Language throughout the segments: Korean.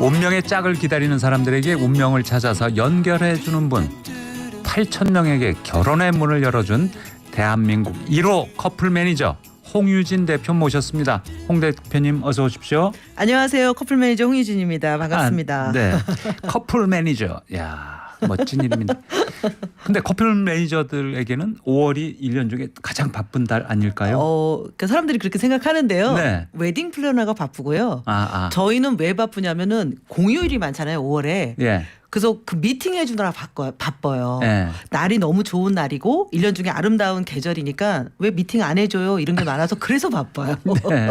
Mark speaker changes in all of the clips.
Speaker 1: 운명의 짝을 기다리는 사람들에게 운명을 찾아서 연결해주는 분, 8,000명에게 결혼의 문을 열어준 대한민국 1호 커플 매니저 홍유진 대표 모셨습니다. 홍 대표님 어서 오십시오.
Speaker 2: 안녕하세요. 커플 매니저 홍유진입니다. 반갑습니다.
Speaker 1: 네, 커플 매니저. 야, 멋진 이름인데. 근데 커플 매니저들에게는 5월이 1년 중에 가장 바쁜 달 아닐까요?
Speaker 2: 그러니까 사람들이 그렇게 생각하는데요.
Speaker 1: 네.
Speaker 2: 웨딩 플래너가 바쁘고요. 저희는 왜 바쁘냐면은 공휴일이 많잖아요. 5월에.
Speaker 1: 예.
Speaker 2: 그래서 그 미팅 해주느라 바빠요.
Speaker 1: 예.
Speaker 2: 날이 너무 좋은 날이고 1년 중에 아름다운 계절이니까 왜 미팅 안 해줘요? 이런 게 많아서 그래서 바빠요.
Speaker 1: 네.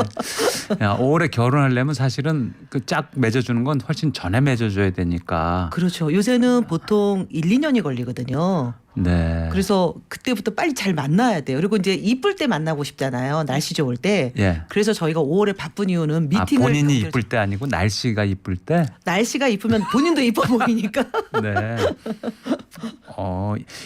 Speaker 1: 야, 5월에 결혼하려면 사실은 그 짝 맺어주는 건 훨씬 전에 맺어줘야 되니까.
Speaker 2: 그렇죠. 요새는 보통 1, 2년이 걸리거든요.
Speaker 1: 네.
Speaker 2: 그래서 그때부터 빨리 잘 만나야 돼요. 그리고 이제 이쁠 때 만나고 싶잖아요. 날씨 좋을 때.
Speaker 1: 예.
Speaker 2: 그래서 저희가 5월에 바쁜 이유는 미팅을.
Speaker 1: 본인이 이쁠 때 아니고 날씨가 이쁠 때?
Speaker 2: 날씨가 이쁘면 본인도 이뻐 보이니까.
Speaker 1: 네.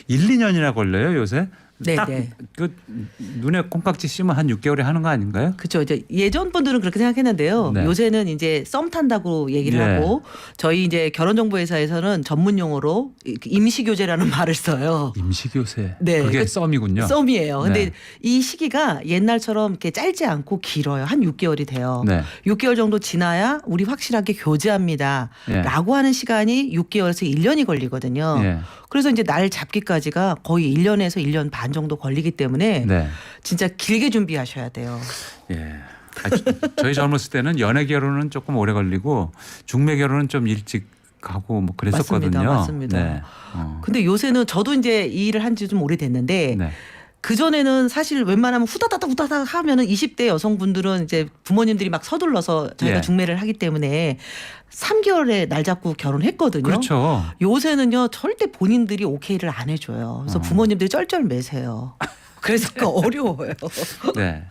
Speaker 1: 1, 2년이나 걸려요 요새?
Speaker 2: 네,
Speaker 1: 딱
Speaker 2: 네.
Speaker 1: 그 눈에 콩깍지 씌면 한 6개월에 하는 거 아닌가요?
Speaker 2: 그렇죠. 이제 예전 분들은 그렇게 생각했는데요.
Speaker 1: 네.
Speaker 2: 요새는 이제 썸 탄다고 얘기를
Speaker 1: 예.
Speaker 2: 하고 저희 이제 결혼정보회사에서는 전문 용어로 임시교제라는 말을 써요.
Speaker 1: 임시교세.
Speaker 2: 네.
Speaker 1: 그게
Speaker 2: 그
Speaker 1: 썸이군요.
Speaker 2: 썸이에요. 근데
Speaker 1: 네.
Speaker 2: 이 시기가 옛날처럼 이렇게 짧지 않고 길어요. 한 6개월이 돼요.
Speaker 1: 네.
Speaker 2: 6개월 정도 지나야 우리 확실하게 교제합니다.
Speaker 1: 예.
Speaker 2: 라고 하는 시간이 6개월에서 1년이 걸리거든요.
Speaker 1: 예.
Speaker 2: 그래서 이제 날 잡기까지가 거의 1년에서 1년 반 정도 걸리기 때문에
Speaker 1: 네.
Speaker 2: 진짜 길게 준비하셔야 돼요.
Speaker 1: 예. 저희 젊었을 때는 연애 결혼은 조금 오래 걸리고 중매 결혼은 좀 일찍 가고 뭐 그랬었거든요.
Speaker 2: 맞습니다.
Speaker 1: 네.
Speaker 2: 근데 요새는 저도 이제 이 일을 한 지 좀 오래됐는데
Speaker 1: 네.
Speaker 2: 그전에는 사실 웬만하면 후다다닥 하면은 20대 여성분들은 이제 부모님들이 막 서둘러서 저희가
Speaker 1: 예.
Speaker 2: 중매를 하기 때문에 3개월에 날 잡고 결혼했거든요.
Speaker 1: 그렇죠.
Speaker 2: 요새는요 절대 본인들이 오케이를 안 해줘요. 그래서 부모님들이 쩔쩔매세요. 그래서 어려워요.
Speaker 1: 네.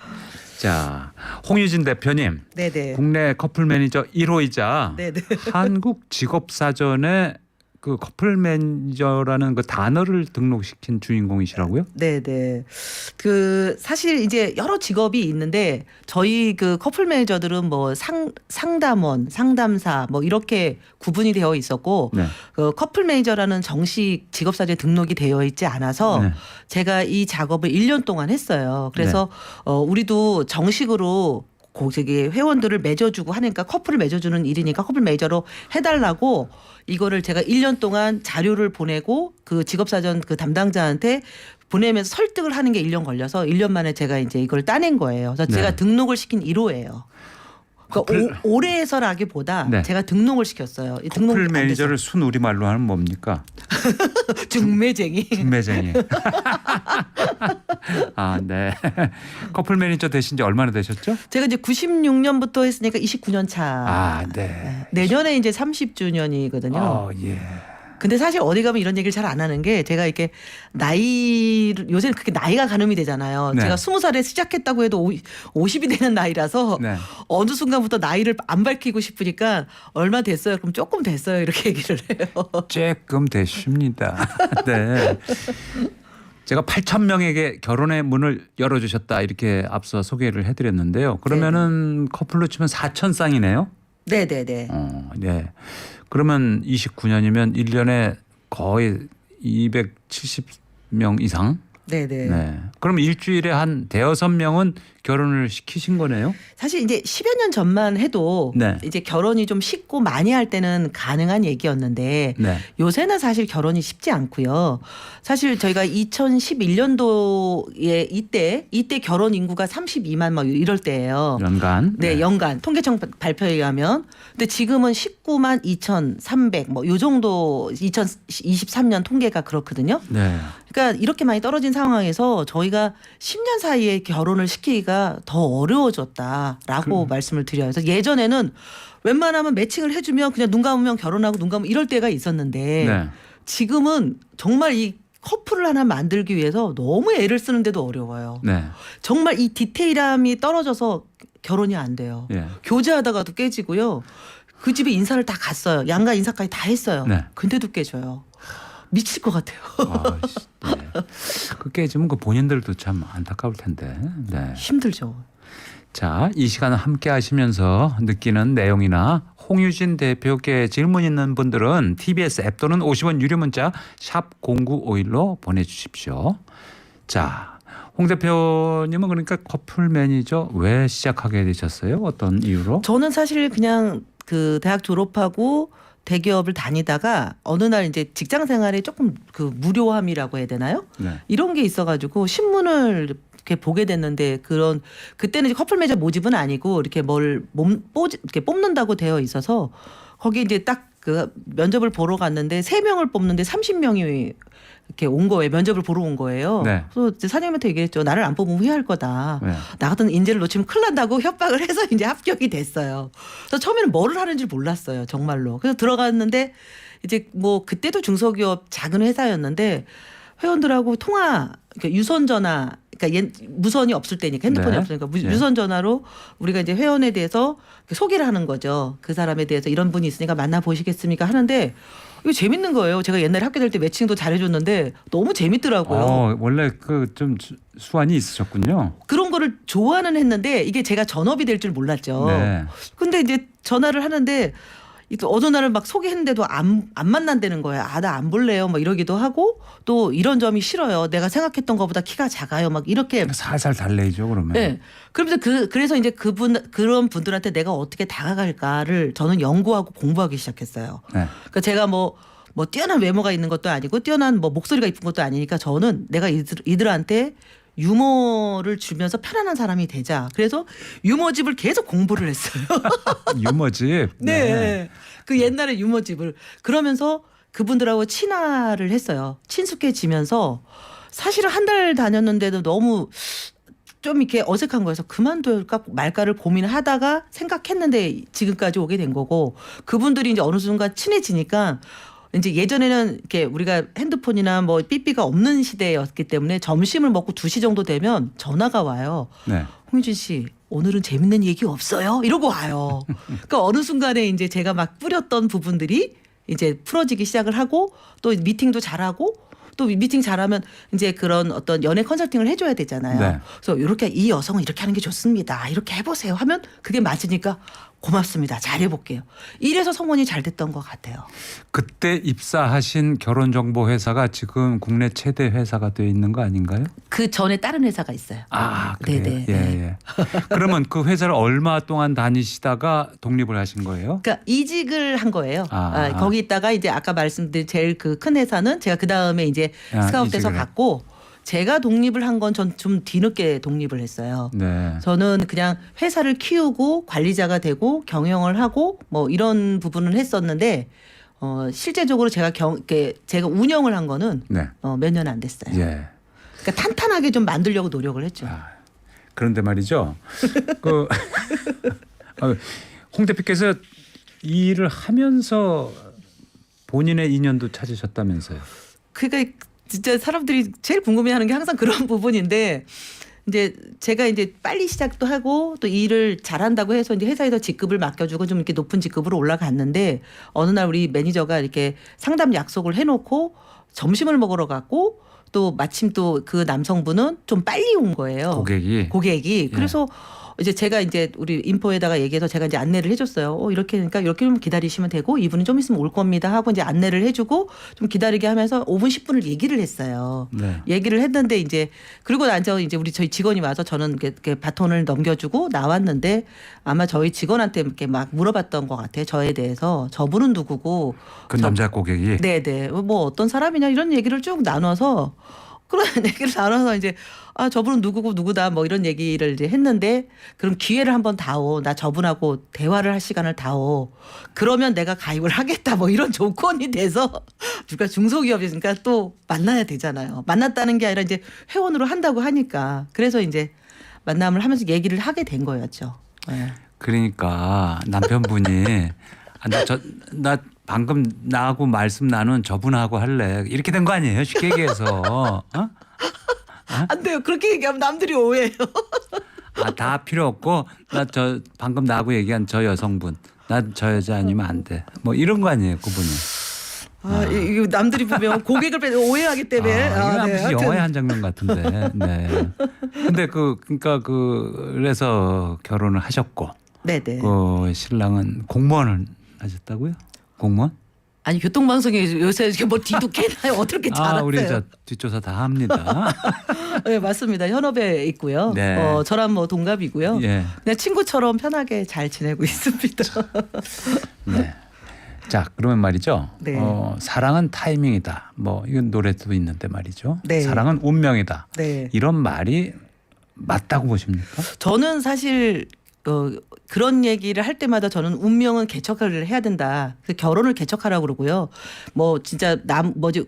Speaker 1: 자, 홍유진 대표님.
Speaker 2: 네네.
Speaker 1: 국내 커플 매니저 1호이자
Speaker 2: 네네.
Speaker 1: 한국 직업사전에 그 커플 매니저라는 그 단어를 등록시킨 주인공이시라고요?
Speaker 2: 네네. 그 사실 이제 여러 직업이 있는데 저희 그 커플 매니저들은 뭐 상담원, 상담사 뭐 이렇게 구분이 되어 있었고
Speaker 1: 네.
Speaker 2: 그 커플 매니저라는 정식 직업사전에 등록이 되어 있지 않아서
Speaker 1: 네.
Speaker 2: 제가 이 작업을 1년 동안 했어요. 그래서 우리도 정식으로 저기 회원들을 맺어주고 하니까 커플을 맺어주는 일이니까 커플 매니저로 해달라고 이거를 제가 1년 동안 자료를 보내고 그 직업사전 그 담당자한테 보내면서 설득을 하는 게 1년 걸려서 1년 만에 제가 이제 이걸 따낸 거예요. 그래서
Speaker 1: 네.
Speaker 2: 제가 등록을 시킨 1호예요. 그러니까 오래 해서라기보다
Speaker 1: 네.
Speaker 2: 제가 등록을 시켰어요. 이 등록이
Speaker 1: 커플
Speaker 2: 안
Speaker 1: 매니저를 순 우리말로 하면 뭡니까?
Speaker 2: 돼서. 중매쟁이.
Speaker 1: 중매쟁이. 아, 네. 커플 매니저 되신 지 얼마나 되셨죠?
Speaker 2: 제가 이제 96년부터 했으니까 29년 차.
Speaker 1: 아, 네.
Speaker 2: 내년에 이제 30주년이거든요.
Speaker 1: 예.
Speaker 2: 근데 사실 어디 가면 이런 얘기를 잘 안 하는 게 제가 이렇게 요새는 그렇게 나이가 가늠이 되잖아요.
Speaker 1: 네.
Speaker 2: 제가 20살에 시작했다고 해도 50이 되는 나이라서
Speaker 1: 네.
Speaker 2: 어느 순간부터 나이를 안 밝히고 싶으니까 얼마 됐어요? 그럼 조금 됐어요. 이렇게 얘기를 해요.
Speaker 1: 조금 되십니다. 네. 제가 8,000명에게 결혼의 문을 열어주셨다 이렇게 앞서 소개를 해드렸는데요. 그러면은 커플로 치면 4,000쌍이네요.
Speaker 2: 네네네.
Speaker 1: 네. 그러면 29년이면 1년에 거의 270명 이상?
Speaker 2: 네네.
Speaker 1: 네. 그럼 일주일에 한 대여섯 명은 결혼을 시키신 거네요?
Speaker 2: 사실 이제 10여 년 전만 해도
Speaker 1: 네.
Speaker 2: 이제 결혼이 좀 쉽고 많이 할 때는 가능한 얘기였는데
Speaker 1: 네.
Speaker 2: 요새는 사실 결혼이 쉽지 않고요. 사실 저희가 2011년도에 이때 결혼 인구가 32만 막 이럴 때예요.
Speaker 1: 연간.
Speaker 2: 네, 연간 통계청 발표에 의하면. 근데 지금은 19만 2,300 뭐 요 정도 2023년 통계가 그렇거든요.
Speaker 1: 네.
Speaker 2: 그러니까 이렇게 많이 떨어진 상황에서 저희가 10년 사이에 결혼을 시키기가 더 어려워졌다라고 말씀을 드려요. 그래서 예전에는 웬만하면 매칭을 해주면 그냥 눈 감으면 결혼하고 눈 감으면 이럴 때가 있었는데
Speaker 1: 네.
Speaker 2: 지금은 정말 이 커플을 하나 만들기 위해서 너무 애를 쓰는데도 어려워요.
Speaker 1: 네.
Speaker 2: 정말 이 디테일함이 떨어져서 결혼이 안 돼요.
Speaker 1: 예.
Speaker 2: 교제하다가도 깨지고요. 그 집에 인사를 다 갔어요. 양가 인사까지 다 했어요.
Speaker 1: 네.
Speaker 2: 근데도 깨져요. 미칠 것 같아요.
Speaker 1: 아, 네. 그 깨지면 그 본인들도 참 안타까울 텐데. 네.
Speaker 2: 힘들죠.
Speaker 1: 자, 이 시간을 함께 하시면서 느끼는 내용이나 홍유진 대표께 질문 있는 분들은 TBS 앱 또는 50원 유료 문자 샵 0951로 보내주십시오. 자, 홍 대표님은 그러니까 커플 매니저 왜 시작하게 되셨어요? 어떤 이유로?
Speaker 2: 저는 사실 그냥 그 대학 졸업하고 대기업을 다니다가 어느 날 이제 직장 생활에 조금 그 무료함이라고 해야 되나요?
Speaker 1: 네.
Speaker 2: 이런 게 있어가지고 신문을 이렇게 보게 됐는데 그런 그때는 이제 커플 매니저 모집은 아니고 이렇게 이렇게 뽑는다고 되어 있어서 거기 이제 딱 그 면접을 보러 갔는데 3명을 뽑는데 30명이 이렇게 온 거예요. 면접을 보러 온 거예요.
Speaker 1: 네.
Speaker 2: 그래서 이제 사장님한테 얘기했죠. 나를 안 뽑으면 후회할 거다.
Speaker 1: 네.
Speaker 2: 나 같은 인재를 놓치면 큰일 난다고 협박을 해서 이제 합격이 됐어요. 그래서 처음에는 뭐를 하는지 몰랐어요. 정말로. 그래서 들어갔는데 이제 뭐 그때도 중소기업 작은 회사였는데 회원들하고 통화, 그러니까 유선 전화, 그러니까 무선이 없을 때니까 핸드폰이
Speaker 1: 네.
Speaker 2: 없으니까
Speaker 1: 네.
Speaker 2: 유선 전화로 우리가 이제 회원에 대해서 소개를 하는 거죠. 그 사람에 대해서 이런 분이 있으니까 만나 보시겠습니까 하는데 이거 재밌는 거예요. 제가 옛날에 학교 다닐 때 매칭도 잘해줬는데 너무 재밌더라고요.
Speaker 1: 원래 그 좀 수완이 있으셨군요.
Speaker 2: 그런 거를 좋아는 했는데 이게 제가 전업이 될 줄 몰랐죠.
Speaker 1: 네.
Speaker 2: 근데 이제 전화를 하는데 또 어느 날은 막 소개했는데도 안 만난다는 거예요. 아, 나 안 볼래요. 막 이러기도 하고 또 이런 점이 싫어요. 내가 생각했던 것보다 키가 작아요. 막 이렇게.
Speaker 1: 살살 달래죠 그러면.
Speaker 2: 네. 그러면서 그래서 이제 그런 분들한테 내가 어떻게 다가갈까를 저는 연구하고 공부하기 시작했어요.
Speaker 1: 네.
Speaker 2: 그러니까 제가 뭐 뛰어난 외모가 있는 것도 아니고 뛰어난 뭐 목소리가 이쁜 것도 아니니까 저는 내가 이들한테 유머를 주면서 편안한 사람이 되자. 그래서 유머집을 계속 공부를 했어요.
Speaker 1: 유머집.
Speaker 2: 네. 그 옛날에 유머집을. 그러면서 그분들하고 친화를 했어요. 친숙해지면서 사실은 한 달 다녔는데도 너무 좀 이렇게 어색한 거여서 그만둘까 말까를 고민하다가 생각했는데 지금까지 오게 된 거고 그분들이 이제 어느 순간 친해지니까 이제 예전에는 이렇게 우리가 핸드폰이나 뭐 삐삐가 없는 시대였기 때문에 점심을 먹고 2시 정도 되면 전화가 와요.
Speaker 1: 네.
Speaker 2: 홍유진 씨, 오늘은 재밌는 얘기 없어요? 이러고 와요. 그러니까 어느 순간에 이제 제가 막 뿌렸던 부분들이 이제 풀어지기 시작을 하고 또 미팅도 잘하고 또 미팅 잘하면 이제 그런 어떤 연애 컨설팅을 해줘야 되잖아요.
Speaker 1: 네.
Speaker 2: 그래서 이렇게 이 여성은 이렇게 하는 게 좋습니다. 이렇게 해보세요 하면 그게 맞으니까 고맙습니다. 잘해볼게요. 이래서 성원이 잘 됐던 것 같아요.
Speaker 1: 그때 입사하신 결혼정보회사가 지금 국내 최대 회사가 돼 있는 거 아닌가요?
Speaker 2: 그 전에 다른 회사가 있어요.
Speaker 1: 아, 그래요?
Speaker 2: 네네.
Speaker 1: 예. 그러면 그 회사를 얼마 동안 다니시다가 독립을 하신 거예요?
Speaker 2: 그러니까 이직을 한 거예요. 거기 있다가 이제 아까 말씀드린 제일 그 큰 회사는 제가 그 다음에 이제 스카웃돼서 갔고 제가 독립을 한 건 전 좀 뒤늦게 독립을 했어요.
Speaker 1: 네.
Speaker 2: 저는 그냥 회사를 키우고 관리자가 되고 경영을 하고 뭐 이런 부분을 했었는데 실제적으로 제가 운영을 한 거는
Speaker 1: 네.
Speaker 2: 몇 년 안 됐어요.
Speaker 1: 예.
Speaker 2: 그러니까 탄탄하게 좀 만들려고 노력을 했죠.
Speaker 1: 그런데 말이죠. 그 홍 대표께서 이 일을 하면서 본인의 인연도 찾으셨다면서요.
Speaker 2: 그러니까 진짜 사람들이 제일 궁금해하는 게 항상 그런 부분인데 이제 제가 이제 빨리 시작도 하고 또 일을 잘한다고 해서 이제 회사에서 직급을 맡겨주고 좀 이렇게 높은 직급으로 올라갔는데 어느 날 우리 매니저가 이렇게 상담 약속을 해놓고 점심을 먹으러 갔고 또 마침 또 그 남성분은 좀 빨리 온 거예요. 고객이. 그래서 이제 제가 이제 우리 인포에다가 얘기해서 제가 이제 안내를 해줬어요. 이렇게 그러니까 이렇게 좀 기다리시면 되고 이분은 좀 있으면 올 겁니다 하고 이제 안내를 해주고 좀 기다리게 하면서 5분 10분을 얘기를 했어요.
Speaker 1: 네.
Speaker 2: 얘기를 했는데 이제 그리고 나서 이제 저희 직원이 와서 저는 이렇게 바톤을 넘겨주고 나왔는데 아마 저희 직원한테 이렇게 막 물어봤던 것 같아요. 저에 대해서 저분은 누구고
Speaker 1: 그 남자 고객이.
Speaker 2: 네네 뭐 어떤 사람이냐 이런 얘기를 쭉 나눠서 그런 얘기를 나눠서 이제 저분은 누구고 누구다 뭐 이런 얘기를 이제 했는데 그럼 기회를 한번 다오. 나 저분하고 대화를 할 시간을 다오. 그러면 내가 가입을 하겠다 뭐 이런 조건이 돼서 누가 중소기업이니까 또 만나야 되잖아요. 만났다는 게 아니라 이제 회원으로 한다고 하니까 그래서 이제 만남을 하면서 얘기를 하게 된 거였죠. 네.
Speaker 1: 그러니까 남편분이 나 방금 나하고 말씀 나눈 저분하고 할래 이렇게 된 거 아니에요? 쉽게 얘기해서.
Speaker 2: 안 돼요. 그렇게 얘기하면 남들이 오해해요.
Speaker 1: 다 필요 없고 나 저 방금 나하고 얘기한 저 여성분 나 저 여자 아니면 안 돼. 뭐 이런 거 아니에요, 그분이.
Speaker 2: 이거 남들이 보면 고객을 오해하기 때문에.
Speaker 1: 이거 무슨
Speaker 2: 하여튼.
Speaker 1: 영화의 한 장면 같은데. 네. 근데 그러니까 그래서 결혼을 하셨고.
Speaker 2: 네네.
Speaker 1: 그 신랑은 공무원을 하셨다고요? 공무원?
Speaker 2: 아니 교통방송에 요새 이렇게 뭐 뒤도 캐나요? 어떻게 잘았어요?
Speaker 1: 우리 저 뒷조사 다 합니다.
Speaker 2: 네 맞습니다. 현업에 있고요.
Speaker 1: 네.
Speaker 2: 저랑 뭐 동갑이고요.
Speaker 1: 예.
Speaker 2: 그냥 친구처럼 편하게 잘 지내고 있습니다.
Speaker 1: 네. 자 그러면 말이죠.
Speaker 2: 네.
Speaker 1: 사랑은 타이밍이다. 뭐 이건 노래도 있는데 말이죠.
Speaker 2: 네.
Speaker 1: 사랑은 운명이다.
Speaker 2: 네.
Speaker 1: 이런 말이 맞다고 보십니까?
Speaker 2: 저는 사실 그런 얘기를 할 때마다 저는 운명은 개척을 해야 된다. 그래서 결혼을 개척하라고 그러고요. 뭐 진짜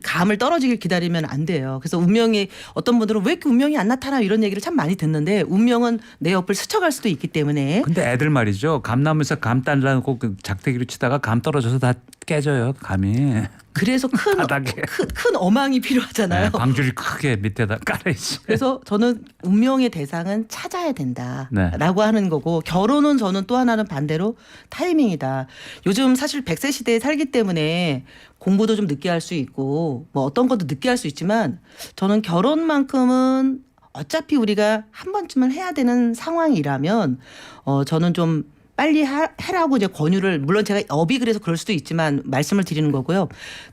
Speaker 2: 감을 떨어지길 기다리면 안 돼요. 그래서 운명이 어떤 분들은 왜 이렇게 운명이 안 나타나 이런 얘기를 참 많이 듣는데 운명은 내 옆을 스쳐갈 수도 있기 때문에.
Speaker 1: 근데 애들 말이죠. 감나무에서 감 따려고 작대기로 치다가 감 떨어져서 다 깨져요. 감이.
Speaker 2: 그래서 큰 어망이 필요하잖아요.
Speaker 1: 네, 방줄이 크게 밑에다 깔아야지.
Speaker 2: 그래서 저는 운명의 대상은 찾아야 된다라고
Speaker 1: 네.
Speaker 2: 하는 거고 결혼은 저는 또 하나는 반대로 타이밍이다. 요즘 사실 100세 시대에 살기 때문에 공부도 좀 늦게 할 수 있고 뭐 어떤 것도 늦게 할 수 있지만 저는 결혼만큼은 어차피 우리가 한 번쯤은 해야 되는 상황이라면 저는 좀 빨리 해라고 이제 권유를 물론 제가 업이 그래서 그럴 수도 있지만 말씀을 드리는 거고요.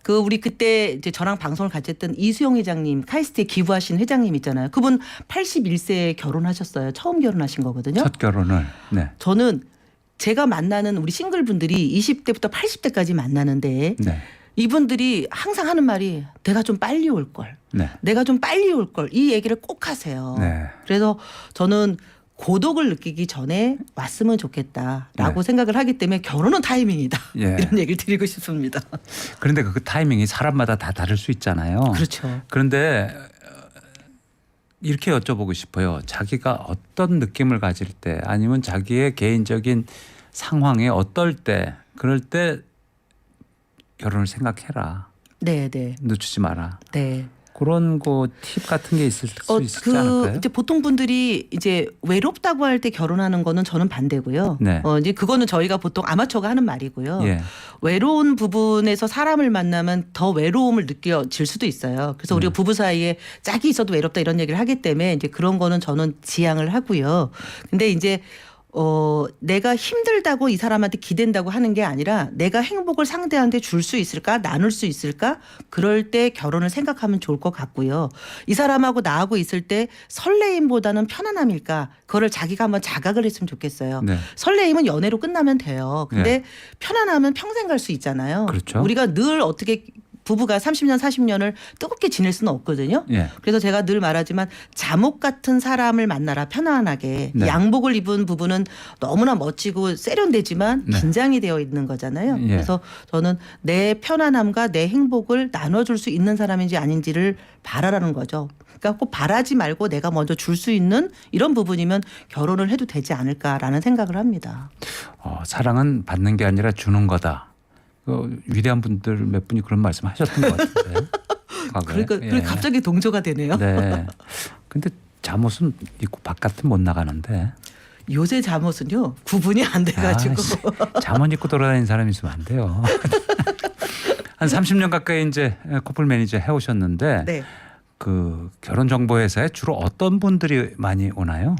Speaker 2: 우리 그때 이제 저랑 방송을 같이 했던 이수영 회장님 카이스트에 기부하신 회장님 있잖아요. 그분 81세에 결혼하셨어요. 처음 결혼하신 거거든요.
Speaker 1: 첫 결혼을. 네.
Speaker 2: 저는 제가 만나는 우리 싱글분들이 20대부터 80대까지 만나는데
Speaker 1: 네.
Speaker 2: 이분들이 항상 하는 말이 내가 좀 빨리 올 걸.
Speaker 1: 네.
Speaker 2: 내가 좀 빨리 올 걸. 이 얘기를 꼭 하세요.
Speaker 1: 네.
Speaker 2: 그래서 저는 고독을 느끼기 전에 왔으면 좋겠다라고 생각을 하기 때문에 결혼은 타이밍이다.
Speaker 1: 예.
Speaker 2: 이런 얘기를 드리고 싶습니다.
Speaker 1: 그런데 그 타이밍이 사람마다 다 다를 수 있잖아요.
Speaker 2: 그렇죠.
Speaker 1: 그런데 이렇게 여쭤보고 싶어요. 자기가 어떤 느낌을 가질 때 아니면 자기의 개인적인 상황에 어떨 때 그럴 때 결혼을 생각해라.
Speaker 2: 네, 네.
Speaker 1: 늦추지 마라.
Speaker 2: 네.
Speaker 1: 그런 거 팁 같은 게 있을 수 있지 않을까요?
Speaker 2: 이제 보통 분들이 이제 외롭다고 할 때 결혼하는 거는 저는 반대고요.
Speaker 1: 네.
Speaker 2: 이제 그거는 저희가 보통 아마추어가 하는 말이고요.
Speaker 1: 예.
Speaker 2: 외로운 부분에서 사람을 만나면 더 외로움을 느껴질 수도 있어요. 그래서 우리가 부부 사이에 짝이 있어도 외롭다 이런 얘기를 하기 때문에 이제 그런 거는 저는 지양을 하고요. 근데 이제 내가 힘들다고 이 사람한테 기댄다고 하는 게 아니라 내가 행복을 상대한테 줄 수 있을까 나눌 수 있을까 그럴 때 결혼을 생각하면 좋을 것 같고요. 이 사람하고 나하고 있을 때 설레임보다는 편안함일까 그거를 자기가 한번 자각을 했으면 좋겠어요.
Speaker 1: 네.
Speaker 2: 설레임은 연애로 끝나면 돼요. 근데
Speaker 1: 네.
Speaker 2: 편안함은 평생 갈 수 있잖아요.
Speaker 1: 그렇죠.
Speaker 2: 우리가 늘 어떻게 부부가 30년 40년을 뜨겁게 지낼 수는 없거든요.
Speaker 1: 예.
Speaker 2: 그래서 제가 늘 말하지만 잠옷 같은 사람을 만나라 편안하게.
Speaker 1: 네.
Speaker 2: 양복을 입은 부부는 너무나 멋지고 세련되지만
Speaker 1: 네.
Speaker 2: 긴장이 되어 있는 거잖아요.
Speaker 1: 예.
Speaker 2: 그래서 저는 내 편안함과 내 행복을 나눠줄 수 있는 사람인지 아닌지를 바라라는 거죠. 그러니까 꼭 바라지 말고 내가 먼저 줄 수 있는 이런 부분이면 결혼을 해도 되지 않을까라는 생각을 합니다.
Speaker 1: 사랑은 받는 게 아니라 주는 거다. 위대한 분들 몇 분이 그런 말씀하셨던 것 같은데. 과거에.
Speaker 2: 그러니까 갑자기 동조가 되네요.
Speaker 1: 네. 근데 잠옷은 입고 바깥은 못 나가는데.
Speaker 2: 요새 잠옷은요 구분이 안 돼가지고
Speaker 1: 잠옷 입고 돌아다니는 사람이 있으면 안 돼요. 한 30년 가까이 이제 커플 매니저 해오셨는데
Speaker 2: 네.
Speaker 1: 그 결혼 정보 회사에 주로 어떤 분들이 많이 오나요?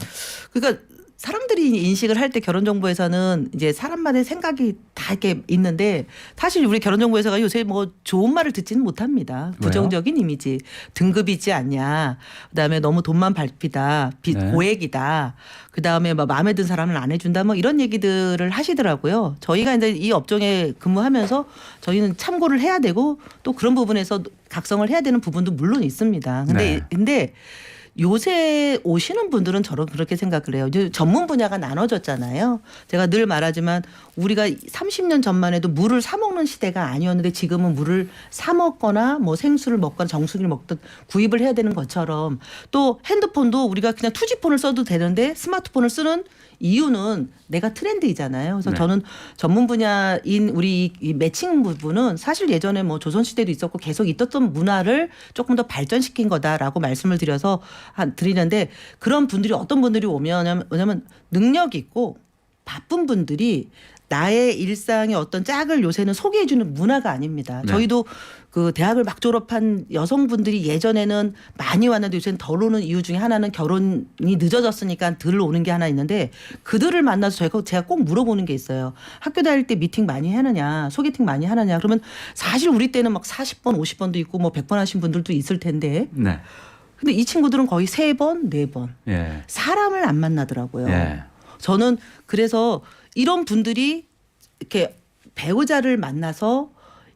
Speaker 2: 그러니까 사람들이 인식을 할 때 결혼정보회사는 이제 사람만의 생각이 다 이렇게 있는데 사실 우리 결혼정보회사가 요새 뭐 좋은 말을 듣지는 못합니다. 부정적인 이미지. 등급이지 않냐. 그다음에 너무 돈만 밟히다.
Speaker 1: 네.
Speaker 2: 고액이다. 그다음에 막 마음에 든 사람을 안 해준다. 뭐 이런 얘기들을 하시더라고요. 저희가 이제 이 업종에 근무하면서 저희는 참고를 해야 되고 또 그런 부분에서 각성을 해야 되는 부분도 물론 있습니다. 근데 요새 오시는 분들은 저런 그렇게 생각을 해요. 전문 분야가 나눠졌잖아요. 제가 늘 말하지만 우리가 30년 전만 해도 물을 사 먹는 시대가 아니었는데 지금은 물을 사 먹거나 뭐 생수를 먹거나 정수기를 먹든 구입을 해야 되는 것처럼 또 핸드폰도 우리가 그냥 투지폰을 써도 되는데 스마트폰을 쓰는 이유는 내가 트렌드이잖아요. 그래서 저는 전문 분야인 우리 이 매칭 부분은 사실 예전에 뭐 조선시대도 있었고 계속 있었던 문화를 조금 더 발전시킨 거다라고 말씀을 드리는데 그런 분들이 어떤 분들이 오면 왜냐면 능력 있고 바쁜 분들이 나의 일상의 어떤 짝을 요새는 소개해주는 문화가 아닙니다.
Speaker 1: 네.
Speaker 2: 저희도 그 대학을 막 졸업한 여성분들이 예전에는 많이 왔는데 요새는 덜 오는 이유 중에 하나는 결혼이 늦어졌으니까 덜 오는 게 하나 있는데 그들을 만나서 제가 꼭 물어보는 게 있어요. 학교 다닐 때 미팅 많이 하느냐, 소개팅 많이 하느냐. 그러면 사실 우리 때는 막 40번, 50번도 있고 뭐 100번 하신 분들도 있을 텐데.
Speaker 1: 네.
Speaker 2: 근데 이 친구들은 거의 3번, 4번.
Speaker 1: 예.
Speaker 2: 사람을 안 만나더라고요.
Speaker 1: 예.
Speaker 2: 저는 그래서 이런 분들이 이렇게 배우자를 만나서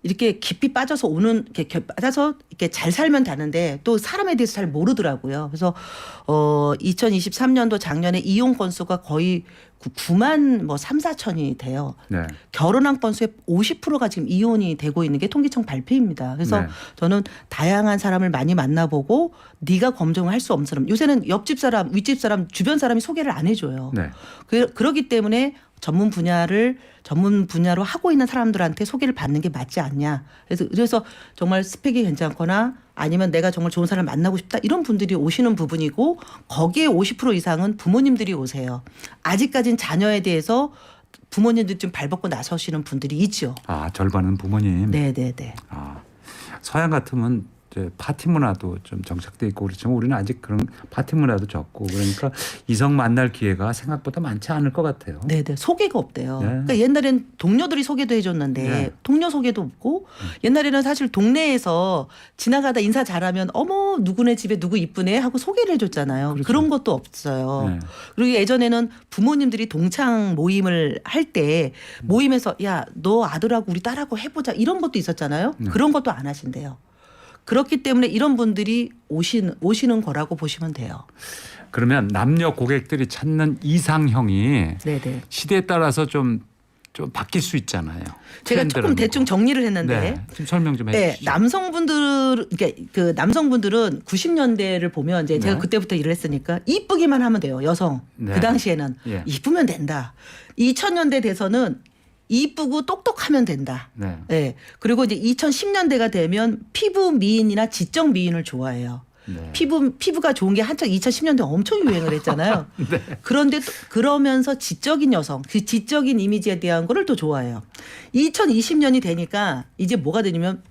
Speaker 2: 이렇게 깊이 빠져서 오는 이렇게 빠져서 이렇게 잘 살면 되는데 또 사람에 대해서 잘 모르더라고요. 그래서 2023년도 작년에 이혼 건수가 거의 9만 뭐 3, 4천이 돼요.
Speaker 1: 네.
Speaker 2: 결혼한 건수의 50%가 지금 이혼이 되고 있는 게 통계청 발표입니다. 그래서
Speaker 1: 네.
Speaker 2: 저는 다양한 사람을 많이 만나보고 네가 검증을 할 수 없는 사람. 요새는 옆집 사람, 윗집 사람, 주변 사람이 소개를 안 해줘요.
Speaker 1: 네.
Speaker 2: 그렇기 때문에 전문 분야로 하고 있는 사람들한테 소개를 받는 게 맞지 않냐. 그래서 정말 스펙이 괜찮거나 아니면 내가 정말 좋은 사람을 만나고 싶다 이런 분들이 오시는 부분이고 거기에 50% 이상은 부모님들이 오세요. 아직까진 자녀에 대해서 부모님들 좀 발벗고 나서시는 분들이 있죠.
Speaker 1: 아, 절반은 부모님.
Speaker 2: 네네네.
Speaker 1: 아, 서양 같으면 이제 파티 문화도 좀 정착돼 있고 그렇지만 우리는 아직 그런 파티 문화도 적고 그러니까 이성 만날 기회가 생각보다 많지 않을 것 같아요.
Speaker 2: 네네. 소개가 없대요.
Speaker 1: 네.
Speaker 2: 그러니까 옛날엔 동료들이 소개도 해줬는데
Speaker 1: 네.
Speaker 2: 동료 소개도 없고 옛날에는 사실 동네에서 지나가다 인사 잘하면 어머 누구네 집에 누구 이쁘네 하고 소개를 해줬잖아요.
Speaker 1: 그렇죠.
Speaker 2: 그런 것도 없어요.
Speaker 1: 네.
Speaker 2: 그리고 예전에는 부모님들이 동창 모임을 할 때 모임에서 야 너 아들하고 우리 딸하고 해보자 이런 것도 있었잖아요.
Speaker 1: 네.
Speaker 2: 그런 것도 안 하신대요. 그렇기 때문에 이런 분들이 오시는 거라고 보시면 돼요.
Speaker 1: 그러면 남녀 고객들이 찾는 이상형이
Speaker 2: 네네.
Speaker 1: 시대에 따라서 좀 바뀔 수 있잖아요.
Speaker 2: 제가 조금
Speaker 1: 트렌드라는
Speaker 2: 대충
Speaker 1: 거.
Speaker 2: 정리를 했는데
Speaker 1: 네. 좀 설명 좀
Speaker 2: 네,
Speaker 1: 해주시죠.
Speaker 2: 그 남성분들은 90년대를 보면 이제 제가
Speaker 1: 네.
Speaker 2: 그때부터 일을 했으니까 이쁘기만 하면 돼요. 여성.
Speaker 1: 네.
Speaker 2: 그 당시에는
Speaker 1: 예.
Speaker 2: 이쁘면 된다. 2000년대 돼서는 이쁘고 똑똑하면 된다.
Speaker 1: 네.
Speaker 2: 네. 그리고 이제 2010년대가 되면 피부 미인이나 지적 미인을 좋아해요.
Speaker 1: 네.
Speaker 2: 피부가 좋은 게 한창 2010년대 엄청 유행을 했잖아요.
Speaker 1: 네.
Speaker 2: 그런데 또 그러면서 지적인 여성, 그 지적인 이미지에 대한 거를 또 좋아해요. 2020년이 되니까 이제 뭐가 되냐면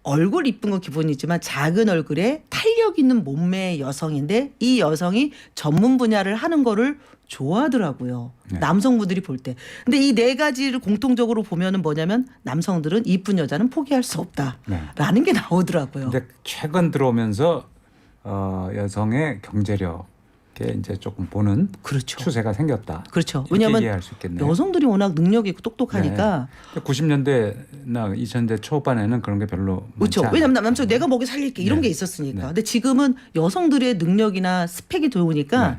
Speaker 2: 얼굴 이쁜 건 기본이지만 작은 얼굴에 탄력 있는 몸매의 여성인데 이 여성이 전문 분야를 하는 거를 좋아하더라고요.
Speaker 1: 네.
Speaker 2: 남성분들이 볼 때. 근데 이 네 가지를 공통적으로 보면은 뭐냐면 남성들은 이쁜 여자는 포기할 수 없다라는 게 나오더라고요.
Speaker 1: 근데 최근 들어오면서 여성의 경제력에 이제 조금 보는
Speaker 2: 그렇죠.
Speaker 1: 추세가 생겼다.
Speaker 2: 그렇죠.
Speaker 1: 이렇게
Speaker 2: 왜냐하면
Speaker 1: 이해할 수 있겠네요.
Speaker 2: 여성들이 워낙 능력이 있고 똑똑하니까.
Speaker 1: 90년대나 2000대 초반에는 그런 게 별로
Speaker 2: 그렇죠.
Speaker 1: 많지 않아요.
Speaker 2: 왜냐하면 남성 내가 먹여 살릴게 이런
Speaker 1: 네.
Speaker 2: 게 있었으니까.
Speaker 1: 네.
Speaker 2: 근데 지금은 여성들의 능력이나 스펙이 좋으니까
Speaker 1: 네.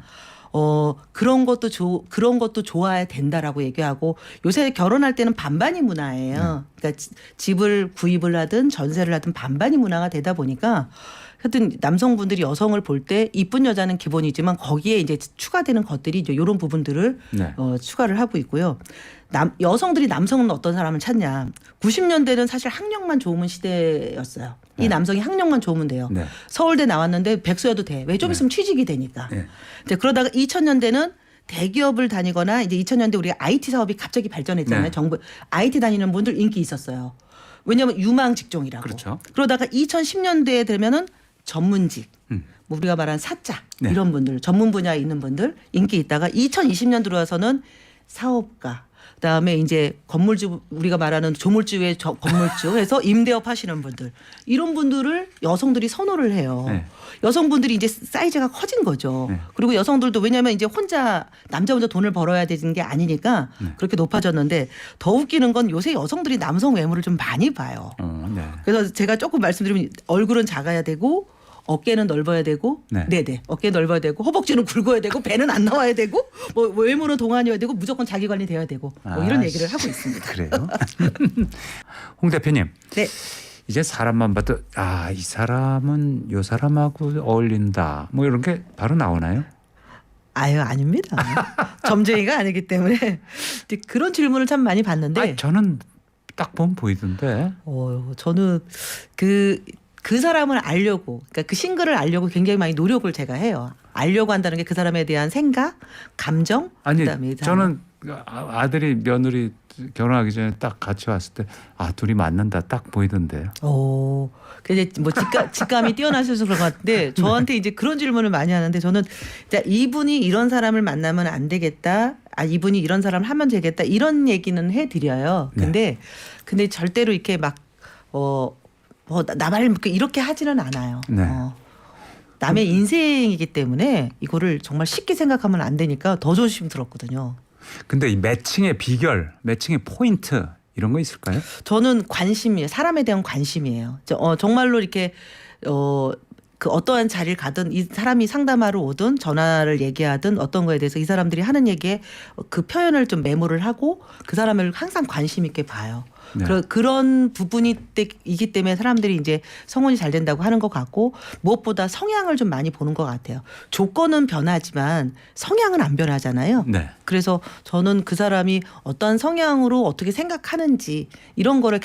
Speaker 2: 그런 것도 좋아야 된다라고 얘기하고 요새 결혼할 때는 반반이 문화예요. 그러니까 집을 구입을 하든 전세를 하든 반반이 문화가 되다 보니까 하여튼 남성분들이 여성을 볼 때 이쁜 여자는 기본이지만 거기에 이제 추가되는 것들이 이제 이런 부분들을
Speaker 1: 네.
Speaker 2: 추가를 하고 있고요. 여성들이 남성은 어떤 사람을 찾냐. 90년대는 사실 학력만 좋으면 시대였어요. 이
Speaker 1: 네.
Speaker 2: 남성이 학력만 좋으면 돼요.
Speaker 1: 네.
Speaker 2: 서울대 나왔는데 백수여도 돼. 왜 좀 있으면 취직이 되니까.
Speaker 1: 네.
Speaker 2: 이제 그러다가 2000년대는 대기업을 다니거나 이제 2000년대 우리가 IT 사업이 갑자기 발전했잖아요.
Speaker 1: 네.
Speaker 2: 정부 IT 다니는 분들 인기 있었어요. 왜냐하면 유망 직종이라고.
Speaker 1: 그렇죠.
Speaker 2: 그러다가 2010년대에 되면은 전문직, 뭐 우리가 말한 사자
Speaker 1: 네.
Speaker 2: 이런 분들 전문 분야에 있는 분들 인기 있다가 2020년 들어와서는 사업가. 그다음에 이제 건물주 우리가 말하는 조물주의 건물주 해서 임대업 하시는 분들 이런 분들을 여성들이 선호를 해요.
Speaker 1: 네.
Speaker 2: 여성분들이 이제 사이즈가 커진 거죠.
Speaker 1: 네.
Speaker 2: 그리고 여성들도 왜냐하면 이제 남자 혼자 돈을 벌어야 되는 게 아니니까 그렇게 높아졌는데 더 웃기는 건 요새 여성들이 남성 외모를 좀 많이 봐요.
Speaker 1: 네.
Speaker 2: 그래서 제가 조금 말씀드리면 얼굴은 작아야 되고 어깨는 넓어야 되고,
Speaker 1: 네.
Speaker 2: 네네, 어깨 넓어야 되고, 허벅지는 굵어야 되고, 배는 안 나와야 되고, 뭐 외모는 동안이어야 되고, 무조건 자기 관리돼야 되고, 뭐 이런 얘기를 하고 있습니다.
Speaker 1: 그래요. 홍 대표님.
Speaker 2: 네.
Speaker 1: 이제 사람만 봐도 이 사람은 요 사람하고 어울린다. 뭐 이런 게 바로 나오나요?
Speaker 2: 아유 아닙니다. 점쟁이가 아니기 때문에 그런 질문을 참 많이 받는데.
Speaker 1: 저는 딱 보면 보이던데.
Speaker 2: 저는 그 사람을 알려고, 그러니까 그 싱글을 알려고 굉장히 많이 노력을 제가 해요. 알려고 한다는 게 그 사람에 대한 생각, 감정,
Speaker 1: 아니
Speaker 2: 그다음에
Speaker 1: 저는 아들이 며느리 결혼하기 전에 딱 같이 왔을 때 둘이 맞는다 딱 보이던데요.
Speaker 2: 오, 근데 뭐 직감이 뛰어나셔서 그런 것 같은데 저한테 이제 그런 질문을 많이 하는데 저는 자, 이분이 이런 사람을 만나면 안 되겠다. 이분이 이런 사람을 하면 되겠다. 이런 얘기는 해드려요. 근데 절대로 이렇게 막 나발 이렇게 하지는 않아요.
Speaker 1: 네.
Speaker 2: 남의 인생이기 때문에 이거를 정말 쉽게 생각하면 안 되니까 더 조심스럽거든요.
Speaker 1: 근데 이 매칭의 비결, 매칭의 포인트 이런 거 있을까요?
Speaker 2: 저는 관심이에요. 사람에 대한 관심이에요. 정말로 이렇게 그 어떠한 자리를 가든 이 사람이 상담하러 오든 전화를 얘기하든 어떤 거에 대해서 이 사람들이 하는 얘기에 그 표현을 좀 메모를 하고 그 사람을 항상 관심 있게 봐요.
Speaker 1: 네.
Speaker 2: 그런 부분이 이기 때문에 사람들이 이제 성혼이 잘 된다고 하는 것 같고 무엇보다 성향을 좀 많이 보는 것 같아요. 조건은 변하지만 성향은 안 변하잖아요.
Speaker 1: 네.
Speaker 2: 그래서 저는 그 사람이 어떤 성향으로 어떻게 생각하는지 이런 거를